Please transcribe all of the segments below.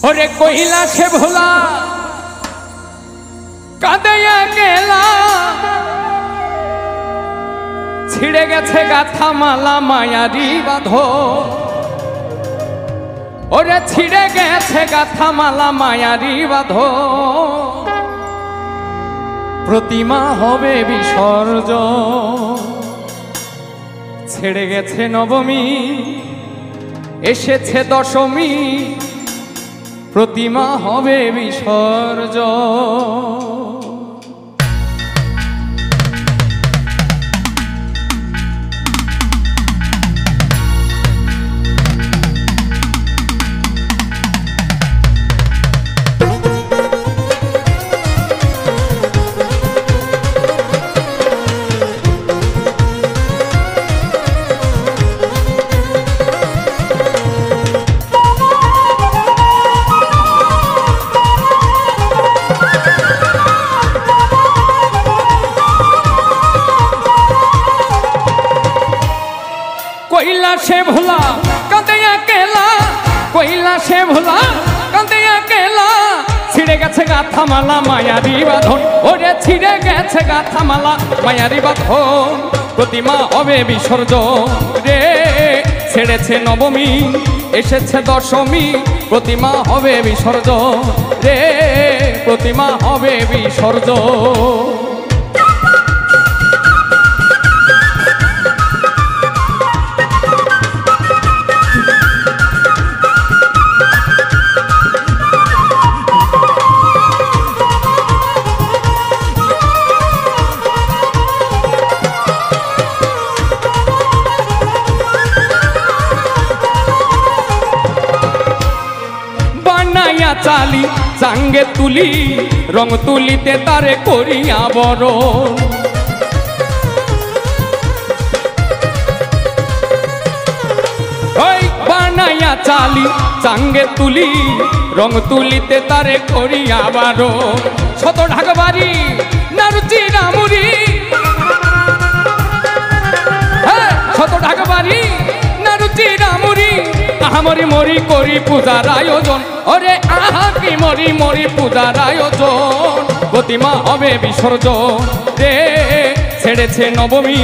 ওরে কইলা সে ভোলা কাঁদাইয়া গেলা ছিড়ে গেছে গাথা মালা মায়ারি বাঁধো ওরে ছিড়ে গেছে গাথা মালা মায়ারি বাঁধো প্রতিমা হবে বিসর্জন ছেড়ে গেছে নবমী এসেছে দশমী প্রতিমা হবে বিসর্জন কইলা সে ভোলা কাঁদিয়া কেলা কইলা সে ভোলা কাঁদিয়া কেলা ছিড়ে গেছে গাথা মালা মায়ারি বাঁধন ওরে ছিড়ে গেছে গাথা মালা মায়ারি বাঁধন প্রতিমা হবে বিসর্জন রে ছেড়েছে নবমী এসেছে দশমী প্রতিমা হবে বিসর্জন রে প্রতিমা হবে বিসর্জন চালি চাঙ্গে তুলি রং তুলিতে তারে করিয়া বড় ওই বানাইয়া চালি চাঙ্গে তুলি রং তুলিতে তারে করিয়া বড় শত ঢাকবাড়ি নারুচি রামুরি শত ঢাকবাড়ি নারুচি রামুরি আহামরি মরি করি পূজার আয়োজন ওরে আহা কি মরি মরি পূজার আয়োজন প্রতিমা হবে বিসর্জন রে ছেড়েছে নবমী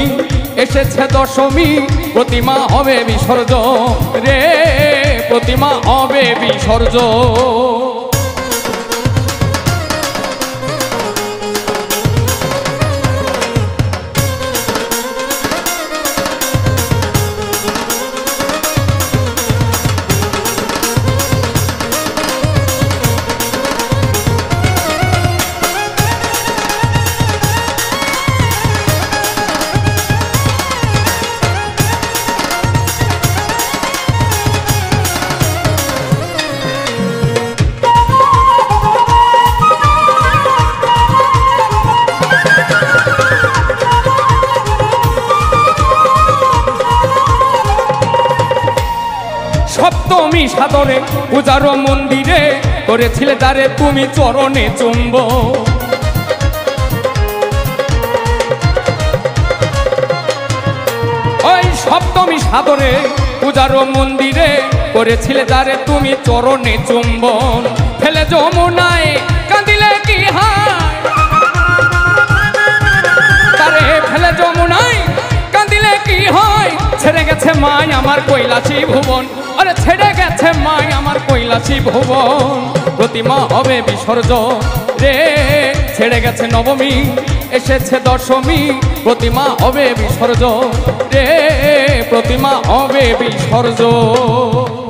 এসেছে দশমী প্রতিমা হবে বিসর্জন রে প্রতিমা হবে বিসর্জন সপ্তমী সাদরে পূজার মন্দিরে করেছিলে তারে তুমি চরণে চুম্ব ওই সপ্তমী সাদরে পূজার মন্দিরে করেছিলে তারে তুমি চরণে চুম্বন ফেলে যমুনায় কাঁদিলে কি হয় তারে ফেলে যমুনায় কাঁদিলে কি হয় ছেড়ে গেছে মাই আমার কৈলাসী ভুবন আরে ছেড়ে গেছে মাই আমার কৈলাসী ভুবন প্রতিমা হবে বিসর্জন রে ছেড়ে গেছে নবমী এসেছে দশমী প্রতিমা হবে বিসর্জন রে প্রতিমা হবে বিসর্জন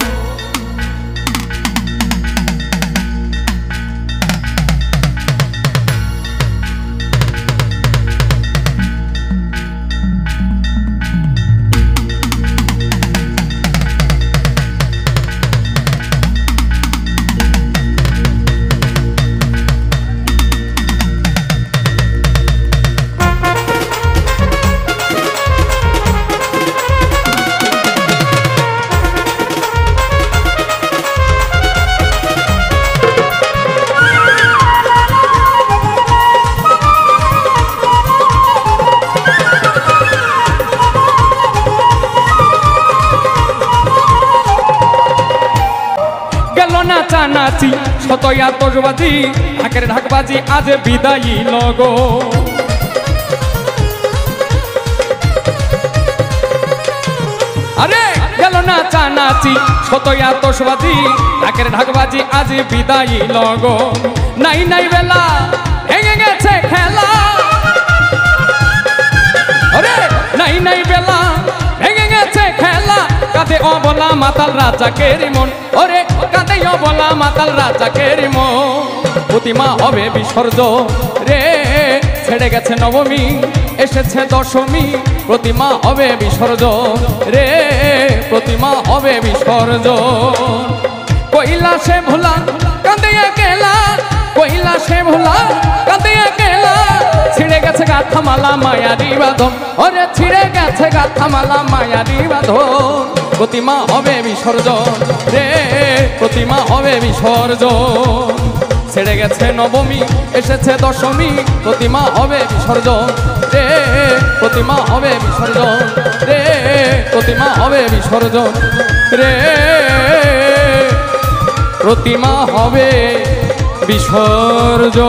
গেল না চানাচি শতই আতশবাজি ঢাকের ঢাকবাজি আজ বিদায়ী লগো আরে গেল না চানাচি শতই আতশবাজি ঢাকের ঢাকবাজি আজ বিদায়ী লগো নাই নাই বেলা ভেঙে গেছে খেলা আরে নাই নাই বেলা ভেঙে গেছে খেলা কাঁদে অবলা মাতাল রাজাকের মন ওরে কাঁদে অবলা মাতাল রাজাকের মন প্রতিমা হবে বিসর্জন রে ছেড়ে গেছে নবমী এসেছে দশমী প্রতিমা হবে বিসর্জন রে প্রতিমা হবে বিসর্জন কৈলাসে ভোলা কাঁদে একলা কৈলাসে ভোলা কাঁদে একলা ছিঁড়ে গেছে গাথামালা মায়ারি বাঁধন ওরে ছিঁড়ে গেছে গাথামালা মায়ারি বাঁধন প্রতিমা হবে বিসর্জন রে প্রতিমা হবে বিসর্জন ছেড়ে গেছে নবমী এসেছে দশমী প্রতিমা হবে বিসর্জন রে প্রতিমা হবে বিসর্জন রে প্রতিমা হবে বিসর্জন রে প্রতিমা হবে বিসর্জন